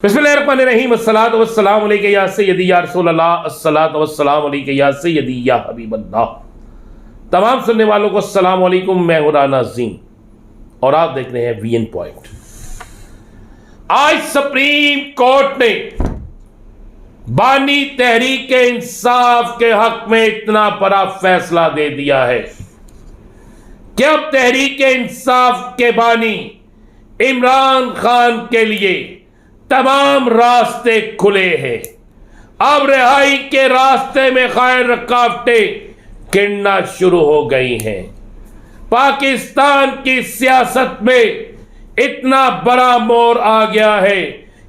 बिस्मिल्लाहिर्रहमानिर्रहीम अस्सलातु वस्सलामु अलैका या सय्यदी या रसूलल्लाह अस्सलातु वस्सलामु अलैका या सय्यदी या हबीबल्लाह। तमाम सुनने वालों को अस्सलाम वालेकुम। मैं हूं राना अज़ीम और आप देख रहे हैं वीएन पॉइंट। आज सुप्रीम कोर्ट ने बानी तहरीक इंसाफ के हक में इतना बड़ा फैसला दे दिया है कि अब तहरीक इंसाफ के बानी इमरान खान के लिए तमाम रास्ते खुले हैं। अब रिहाई के रास्ते में खैर रुकावटें गिरना शुरू हो गई हैं। पाकिस्तान की सियासत में इतना बड़ा मोड़ आ गया है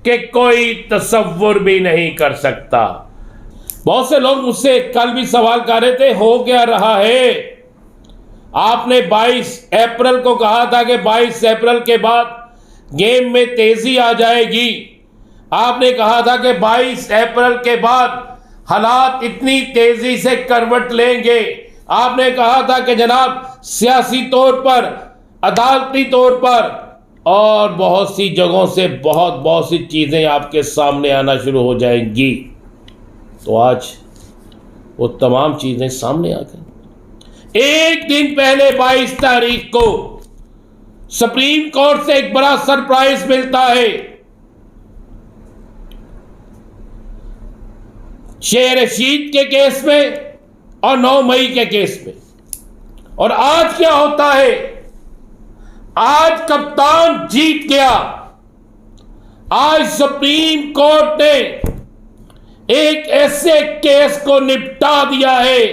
कि कोई तसव्वुर भी नहीं कर सकता। बहुत से लोग मुझसे कल भी सवाल कर रहे थे, हो क्या रहा है? आपने 22 अप्रैल को कहा था कि 22 अप्रैल के बाद गेम में तेजी आ जाएगी। आपने कहा था कि 22 अप्रैल के बाद हालात इतनी तेजी से करवट लेंगे। आपने कहा था कि जनाब सियासी तौर पर, अदालती तौर पर और बहुत सी जगहों से बहुत सी चीजें आपके सामने आना शुरू हो जाएंगी। तो आज वो तमाम चीजें सामने आ गई। एक दिन पहले 22 तारीख को सुप्रीम कोर्ट से एक बड़ा सरप्राइज मिलता है। शेर रशीद के केस में और 9 मई के केस में। और आज क्या होता है? आज कप्तान जीत गया। आज सुप्रीम कोर्ट ने एक ऐसे केस को निपटा दिया है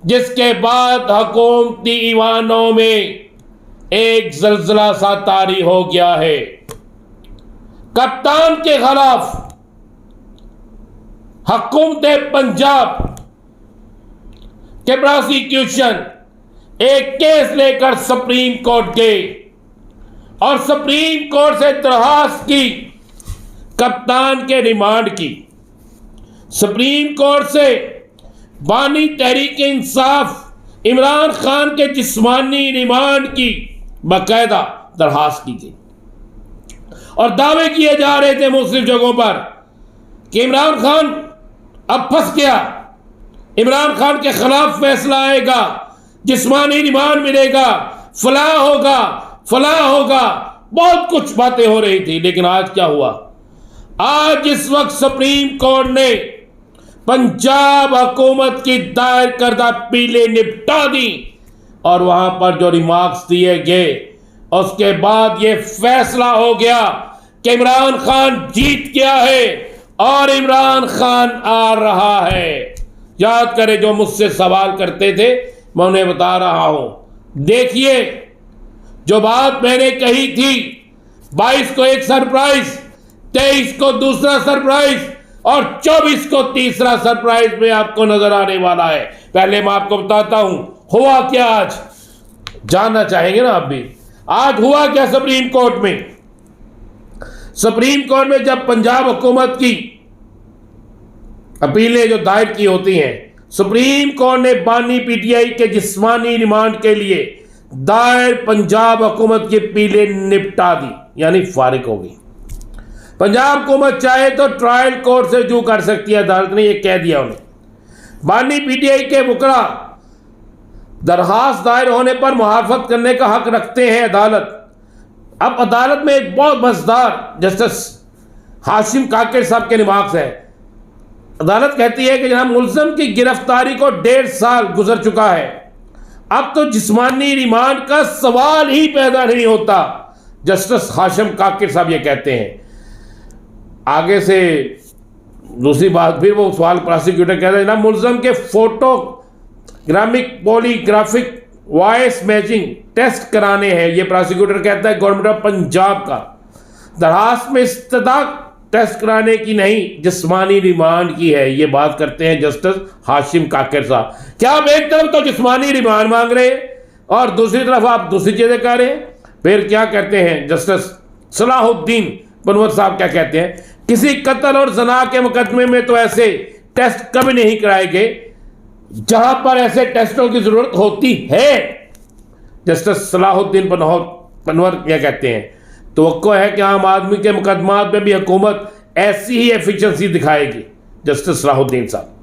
जिसके बाद हुकूमती ईवानों में एक जल्जला सा तारी हो गया है। कप्तान के खिलाफ हुकूमत पंजाब के प्रोसिक्यूशन एक केस लेकर सुप्रीम कोर्ट गए और सुप्रीम कोर्ट से दरखास्त की कप्तान के रिमांड की। सुप्रीम कोर्ट से बानी तहरीक इंसाफ इमरान खान के जिस्मानी रिमांड की बाकायदा दरखास्त की गई और दावे किए जा रहे थे मुख्तलिफ जगहों पर कि इमरान खान अब फंस गया, इमरान खान के खिलाफ फैसला आएगा, जिस्मानी रिमांड मिलेगा, फलाह होगा। बहुत कुछ बातें हो रही थी। लेकिन आज क्या हुआ? आज इस वक्त सुप्रीम कोर्ट ने पंजाब हुकूमत की दायर करदा अपीलें निपटा दी और वहां पर जो रिमार्क्स दिए गए उसके बाद यह फैसला हो गया कि इमरान खान जीत गया है और इमरान खान आ रहा है। याद करें, जो मुझसे सवाल करते थे मैं उन्हें बता रहा हूं। देखिए, जो बात मैंने कही थी, 22 को एक सरप्राइज, 23 को दूसरा सरप्राइज और 24 को तीसरा सरप्राइज में आपको नजर आने वाला है। पहले मैं आपको बताता हूं हुआ क्या। आज जानना चाहेंगे ना आप भी? आज हुआ क्या सुप्रीम कोर्ट में? सुप्रीम कोर्ट में जब पंजाब हुकूमत की अपीलें जो दायर की होती हैं, सुप्रीम कोर्ट ने बानी पीटीआई के जिस्मानी रिमांड के लिए दायर पंजाब हुकूमत की अपीलें निपटा दी, यानी फारिग हो गई। पंजाब हुकूमत चाहे तो ट्रायल कोर्ट से रुजू कर सकती है, अदालत ने यह कह दिया उन्हें। बानी पीटीआई के वकला दरखास्त दायर होने पर मुहाफत करने का हक रखते हैं अदालत। अब अदालत में एक बहुत मजेदार जस्टिस हाशिम काकर साहब के रिमार्क्स है। अदालत कहती है कि जनाब मुल्ज़िम की गिरफ्तारी को 1.5 साल गुजर चुका है, अब तो जिस्मानी रिमांड का सवाल ही पैदा नहीं होता। जस्टिस हाशिम काकर साहब ये कहते हैं। आगे से दूसरी बात, फिर वो सवाल प्रोसिक्यूटर कहते हैं जनाब मुल्ज़िम के फोटोग्रामिक पॉलीग्राफिक वॉइस मैचिंग टेस्ट कराने हैं। ये प्रोसिक्यूटर कहता है गवर्नमेंट ऑफ पंजाब का। दरखास्त में इस्तदाक टेस्ट कराने की नहीं, जिस्मानी रिमांड की है। ये बात करते हैं जस्टिस हाशिम काकर साहब। क्या आप एक तरफ तो जिस्मानी रिमांड मांग रहे हैं और दूसरी तरफ आप दूसरी चीजें कर रहे हैं? फिर क्या कहते हैं जस्टिस सलाहुद्दीन बनवर साहब? क्या कहते हैं? किसी कत्ल और जना के मुकदमे में तो ऐसे टेस्ट कभी नहीं कराए गए जहां पर ऐसे टेस्टों की जरूरत होती है। जस्टिस सलाहुद्दीन बनवर क्या कहते हैं? तो है कि आम आदमी के मुकदमात में भी हुकूमत ऐसी ही एफिशिएंसी दिखाएगी। जस्टिस सलाहुद्दीन साहब,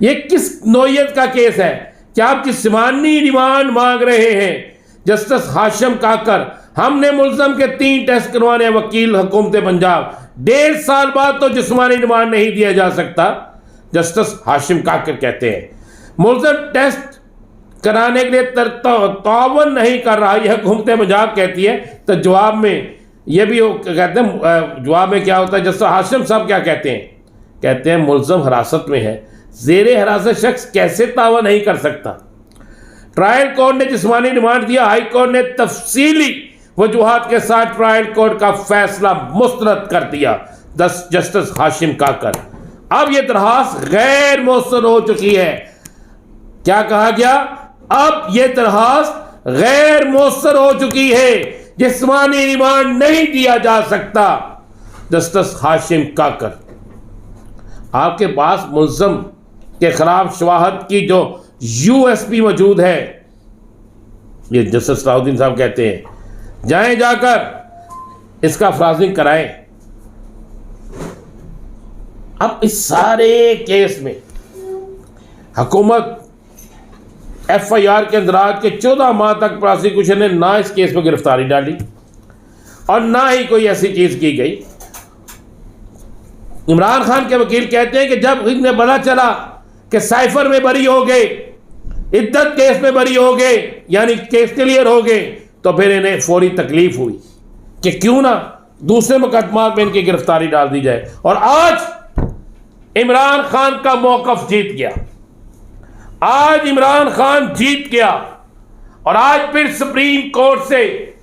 ये किस नौयत का केस है कि आप जिस्मानी रिमांड मांग रहे हैं? जस्टिस हाशिम काकर, हमने मुल्ज़म के 3 टेस्ट करवाने, वकील हुकूमत पंजाब, 1.5 साल बाद तो जिस्मानी रिमांड नहीं दिया जा सकता। जस्टिस हाशिम काकर कहते हैं मुल्ज़म टेस्ट कराने के लिए तावन नहीं कर रहा, यह हुकूमत पंजाब कहती है। तो जवाब में ये भी कहते हैं, जवाब में क्या होता है? जस्टिस हाशिम साहब क्या कहते हैं? कहते हैं मुल्ज़म हिरासत में है, ज़ेरे हिरासत शख्स कैसे तावन नहीं कर सकता? ट्रायल कोर्ट ने जिस्मानी रिमांड दिया, हाई कोर्ट ने तफसीली वजूहात के साथ ट्रायल कोर्ट का फैसला मुस्तरद कर दिया। जस्टिस हाशिम काकर, अब यह दरखास्त गैर मौसर हो चुकी है। क्या कहा गया? अब यह दरखास्त गैर मौसर हो चुकी है, जिस्मानी रिमांड नहीं दिया जा सकता। जस्टिस हाशिम काकर, आपके पास मुल्ज़म के खिलाफ शवाहद की जो यूएसपी मौजूद है, ये जस्टिस सलाहुद्दीन साहब कहते हैं जाएं, जाकर इसका फ्राजिंग कराएं। अब इस सारे केस में हुकूमत एफआईआर के अंदराज के 14 माह तक प्रोसिक्यूशन ने ना इस केस में गिरफ्तारी डाली और ना ही कोई ऐसी चीज की गई। इमरान खान के वकील कहते हैं कि जब इन्हें पता चला कि साइफर में बरी हो गए, इद्दत केस में बरी हो गए, यानी केस क्लियर हो गए, तो फिर इन्हें फौरी तकलीफ हुई कि क्यों ना दूसरे मुकदमात में इनकी गिरफ्तारी डाल दी जाए। और आज इमरान खान का मौकफ जीत गया, आज इमरान खान जीत गया और आज फिर सुप्रीम कोर्ट से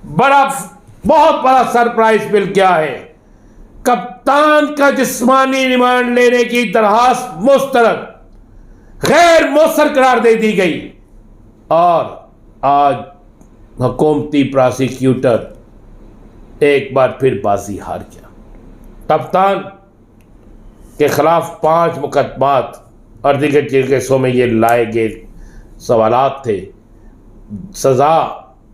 बहुत बड़ा सरप्राइज मिल गया है। कप्तान का जिस्मानी रिमांड लेने की दरखास्त मुस्तरद गैर मौसर करार दे दी गई और आज हुकूमती प्रोसिक्यूटर एक बार फिर बाजी हार गया। कप्तान के खिलाफ 5 मुकदमात और दीगर केसों में ये लाए गए सवालात थे, सज़ा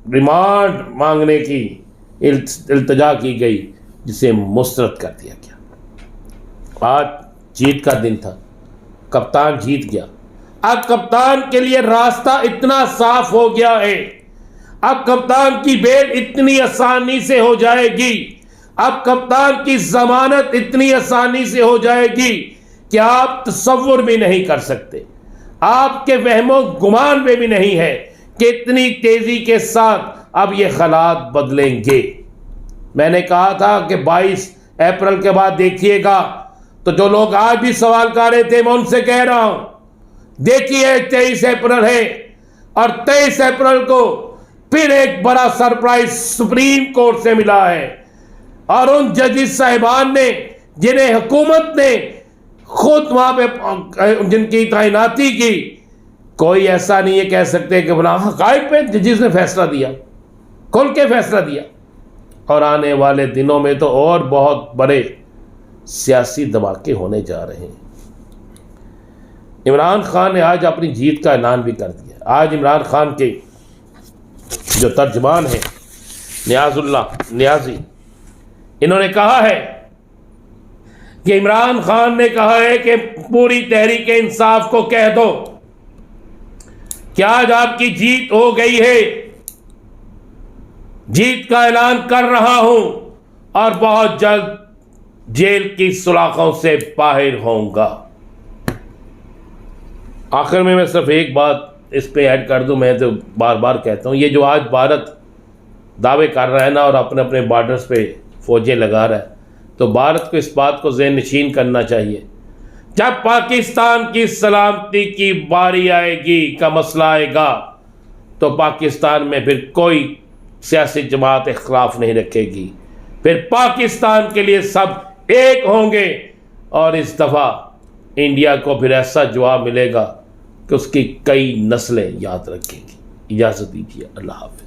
रिमांड मांगने की इल्तिजा की गई, जिसे मुस्तरद कर दिया गया। आज जीत का दिन था, कप्तान जीत गया। अब कप्तान के लिए रास्ता इतना साफ हो गया है, अब कप्तान की बेल इतनी आसानी से हो जाएगी, अब कप्तान की जमानत इतनी आसानी से हो जाएगी कि आप तसव्वुर भी नहीं कर सकते, आपके वहमो गुमान में भी नहीं है कि इतनी तेजी के साथ अब ये हालात बदलेंगे। मैंने कहा था कि 22 अप्रैल के बाद देखिएगा, तो जो लोग आज भी सवाल कर रहे थे, मैं उनसे कह रहा हूं, देखिए 23 अप्रैल है और 23 अप्रैल को फिर एक बड़ा सरप्राइज सुप्रीम कोर्ट से मिला है और उन जजेस साहिबान ने, जिन्हें हुकूमत ने खुद वहां पे जिनकी तैनाती की, कोई ऐसा नहीं है कह सकते कि बना हक़ाइक़ पे जजेस ने फैसला दिया, खुल के फैसला दिया। और आने वाले दिनों में तो और बहुत बड़े सियासी धमाके होने जा रहे हैं। इमरान खान ने आज अपनी जीत का ऐलान भी कर दिया। आज इमरान खान के जो तर्जमान हैं नियाजुल्लाह नियाजी, इन्होंने कहा है कि इमरान खान ने कहा है कि पूरी तहरीक इंसाफ को कह दो कि आज आपकी जीत हो गई है, जीत का ऐलान कर रहा हूं और बहुत जल्द जेल की सुलाखों से बाहर होऊंगा। आखिर में मैं सिर्फ एक बात इस पे ऐड कर दूं, मैं तो बार बार कहता हूं, ये जो आज भारत दावे कर रहा है ना और अपने अपने बॉर्डर्स पे फौजें लगा रहा है, तो भारत को इस बात को ज़हन नशीन करना चाहिए, जब पाकिस्तान की सलामती की बारी आएगी, का मसला आएगा, तो पाकिस्तान में फिर कोई सियासी जमात इख्तिलाफ नहीं रखेगी, फिर पाकिस्तान के लिए सब एक होंगे और इस दफ़ा इंडिया को फिर ऐसा जवाब मिलेगा कि उसकी कई नस्लें याद रखेंगी। इजाज़त दीजिए, अल्लाह हाफ़िज़।